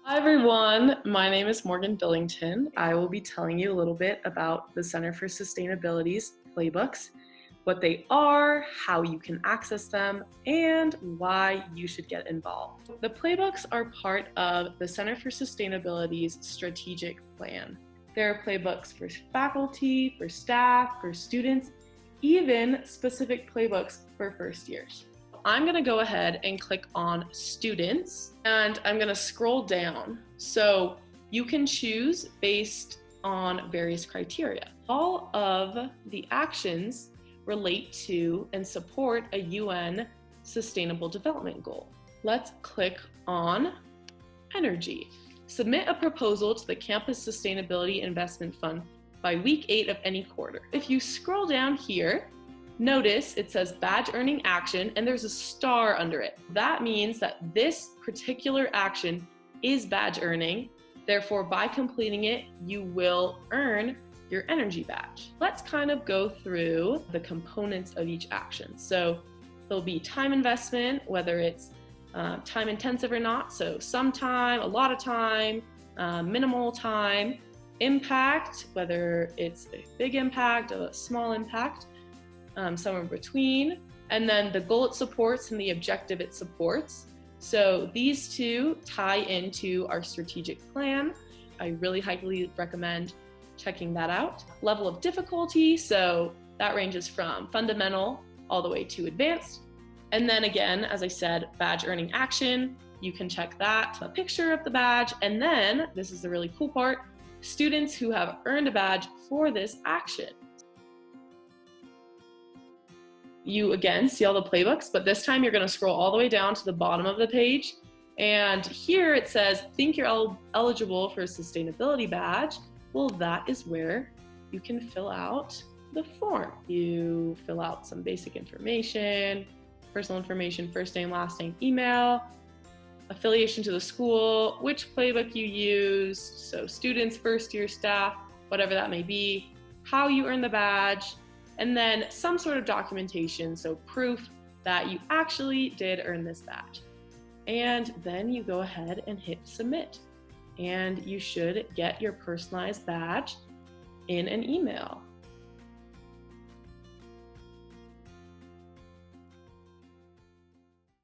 Hi everyone, my name is Morgan Billington. I will be telling you a little bit about the Center for Sustainability's Playbooks, what they are, how you can access them, and why you should get involved. The Playbooks are part of the Center for Sustainability's strategic plan. There are playbooks for faculty, for staff, for students, even specific playbooks for first years. I'm going to go ahead and click on students and I'm going to scroll down. So you can choose based on various criteria. All of the actions relate to and support a UN Sustainable Development Goal. Let's click on energy. Submit a proposal to the Campus Sustainability Investment Fund by week 8 of any quarter. If you scroll down here, notice it says badge earning action and there's a star under it. That means that this particular action is badge earning. Therefore, by completing it, you will earn your energy badge. Let's kind of go through the components of each action. So there'll be time investment, whether it's time intensive or not. So some time, a lot of time, minimal time. Impact, whether it's a big impact or a small impact. Somewhere in between, and then the goal it supports and the objective it supports. So these two tie into our strategic plan. I really highly recommend checking that out. Level of difficulty, so that ranges from fundamental all the way to advanced. And then again, as I said, badge earning action, you can check that, a picture of the badge, and then, this is the really cool part, students who have earned a badge for this action. You again see all the playbooks, but this time you're going to scroll all the way down to the bottom of the page. And here it says, think you're eligible for a sustainability badge. Well, that is where you can fill out the form. You fill out some basic information, personal information, first name, last name, email, affiliation to the school, which playbook you used, so students, first year staff, whatever that may be, how you earn the badge, and then some sort of documentation, so proof that you actually did earn this badge. And then you go ahead and hit submit. And you should get your personalized badge in an email.